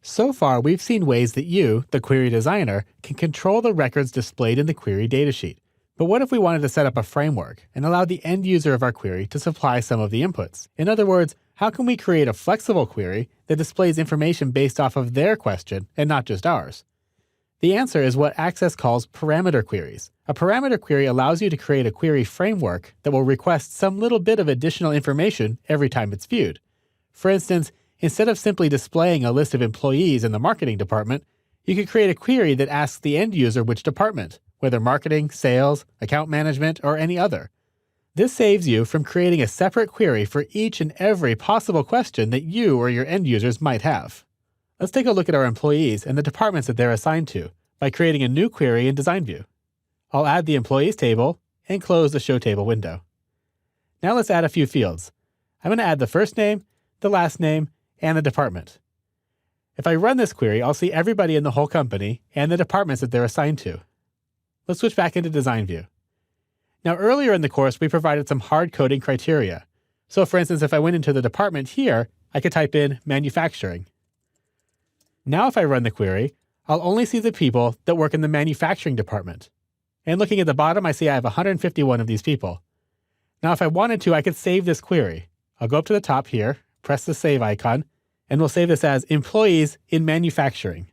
So far, we've seen ways that you, the query designer, can control the records displayed in the query datasheet. But what if we wanted to set up a framework and allow the end user of our query to supply some of the inputs? In other words, how can we create a flexible query that displays information based off of their question and not just ours? The answer is what Access calls parameter queries. A parameter query allows you to create a query framework that will request some little bit of additional information every time it's viewed. For instance, instead of simply displaying a list of employees in the marketing department, you could create a query that asks the end user which department, whether marketing, sales, account management, or any other. This saves you from creating a separate query for each and every possible question that you or your end users might have. Let's take a look at our employees and the departments that they're assigned to by creating a new query in Design View. I'll add the employees table and close the Show Table window. Now let's add a few fields. I'm going to add the first name, the last name, and the department. If I run this query, I'll see everybody in the whole company and the departments that they're assigned to. Let's switch back into Design View. Now earlier in the course, we provided some hard coding criteria. So for instance, if I went into the department here, I could type in manufacturing. Now if I run the query, I'll only see the people that work in the manufacturing department. And looking at the bottom, I see I have 151 of these people. Now if I wanted to, I could save this query. I'll go up to the top here, press the save icon, and we'll save this as employees in manufacturing.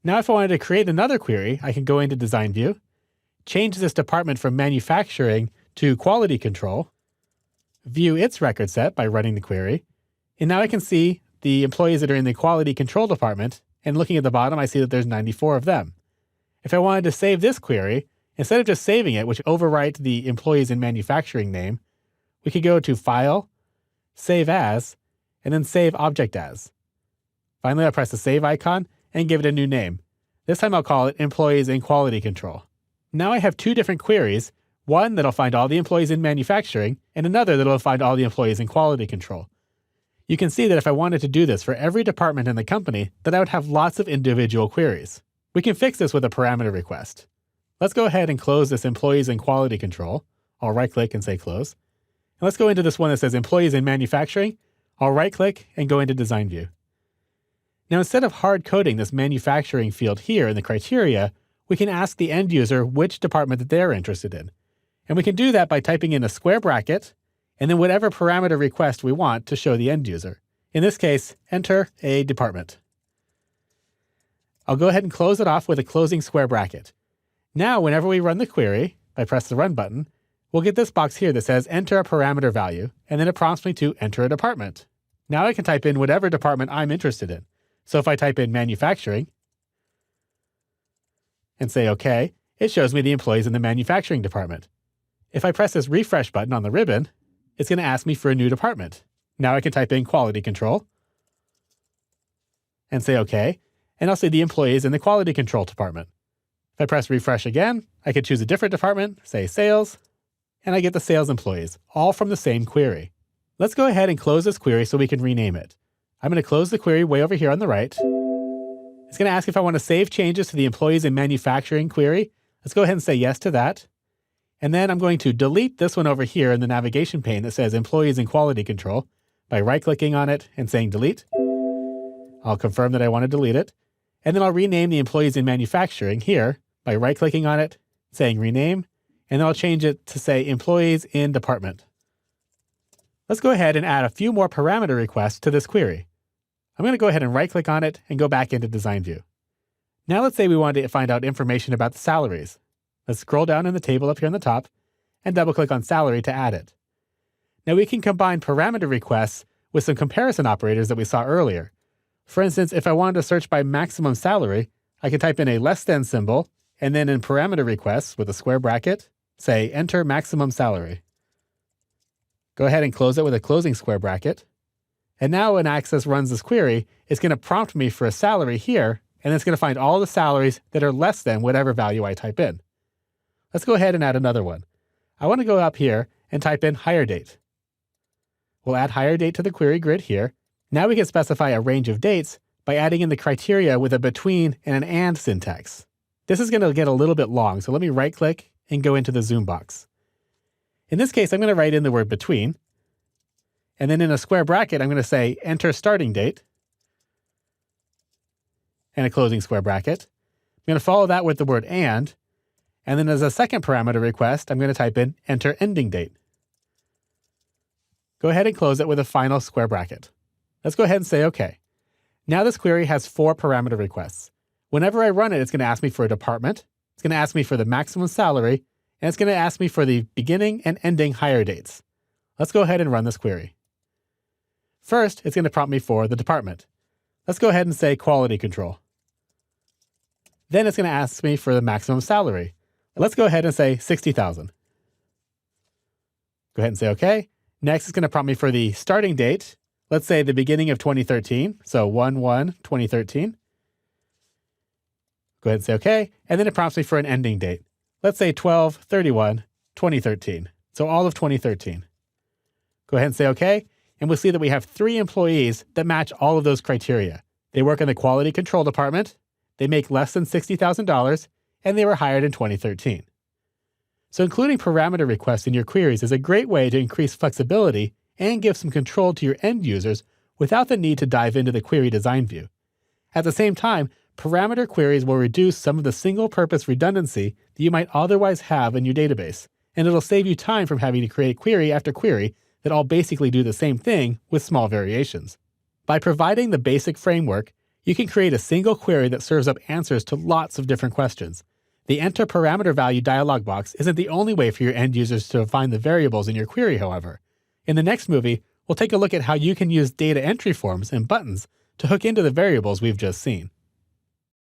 Now if I wanted to create another query, I can go into Design View, change this department from manufacturing to quality control, view its record set by running the query, and now I can see the employees that are in the quality control department, and looking at the bottom, I see that there's 94 of them. If I wanted to save this query, instead of just saving it, which overwrite the employees in manufacturing name, we could go to File, Save As, and then Save Object As. Finally, I'll press the Save icon and give it a new name. This time I'll call it Employees in Quality Control. Now I have two different queries, one that'll find all the employees in manufacturing, and another that'll find all the employees in quality control. You can see that if I wanted to do this for every department in the company, that I would have lots of individual queries. We can fix this with a parameter request. Let's go ahead and close this Employees in Quality Control. I'll right-click and say Close. And let's go into this one that says Employees in Manufacturing. I'll right-click and go into Design View. Now instead of hard-coding this manufacturing field here in the criteria, we can ask the end user which department that they're interested in. And we can do that by typing in a square bracket and then whatever parameter request we want to show the end user. In this case, enter a department. I'll go ahead and close it off with a closing square bracket. Now, whenever we run the query, by press the Run button, we'll get this box here that says Enter a parameter value, and then it prompts me to enter a department. Now I can type in whatever department I'm interested in. So if I type in manufacturing and say OK, it shows me the employees in the manufacturing department. If I press this refresh button on the ribbon, it's going to ask me for a new department. Now I can type in quality control and say OK, and I'll see the employees in the quality control department. If I press refresh again, I could choose a different department, say sales, and I get the sales employees, all from the same query. Let's go ahead and close this query so we can rename it. I'm going to close the query way over here on the right. It's going to ask if I want to save changes to the employees in manufacturing query. Let's go ahead and say yes to that. And then I'm going to delete this one over here in the navigation pane that says employees in quality control by right-clicking on it and saying delete. I'll confirm that I want to delete it. And then I'll rename the employees in manufacturing here by right-clicking on it, saying rename, and then I'll change it to say employees in department. Let's go ahead and add a few more parameter requests to this query. I'm going to go ahead and right-click on it and go back into Design View. Now let's say we wanted to find out information about the salaries. Let's scroll down in the table up here on the top and double-click on salary to add it. Now we can combine parameter requests with some comparison operators that we saw earlier. For instance, if I wanted to search by maximum salary, I could type in a less than symbol, and then in parameter requests with a square bracket, say enter maximum salary. Go ahead and close it with a closing square bracket. And now when Access runs this query, it's going to prompt me for a salary here, and it's going to find all the salaries that are less than whatever value I type in. Let's go ahead and add another one. I want to go up here and type in hire date. We'll add hire date to the query grid here. Now we can specify a range of dates by adding in the criteria with a between and an and syntax. This is going to get a little bit long, so let me right-click and go into the zoom box. In this case, I'm going to write in the word between, and then in a square bracket, I'm going to say enter starting date. and a closing square bracket. I'm going to follow that with the word and then as a second parameter request, I'm going to type in enter ending date. Go ahead and close it with a final square bracket. Let's go ahead and say OK. Now this query has 4 parameter requests. Whenever I run it, it's going to ask me for a department, it's going to ask me for the maximum salary, and it's going to ask me for the beginning and ending hire dates. Let's go ahead and run this query. First, it's going to prompt me for the department. Let's go ahead and say quality control. Then it's going to ask me for the maximum salary. Let's go ahead and say $60,000. Go ahead and say OK. Next, it's going to prompt me for the starting date. Let's say the beginning of 2013, so 1/1/2013. Go ahead and say OK. And then it prompts me for an ending date. Let's say 12/31/2013, so all of 2013. Go ahead and say OK. And we'll see that we have 3 employees that match all of those criteria. They work in the quality control department, they make less than $60,000, and they were hired in 2013. So including parameter requests in your queries is a great way to increase flexibility and give some control to your end users without the need to dive into the query design view. At the same time, parameter queries will reduce some of the single-purpose redundancy that you might otherwise have in your database, and it'll save you time from having to create query after query that all basically do the same thing with small variations. By providing the basic framework, you can create a single query that serves up answers to lots of different questions. The Enter Parameter Value dialog box isn't the only way for your end users to define the variables in your query, however. In the next movie, we'll take a look at how you can use data entry forms and buttons to hook into the variables we've just seen.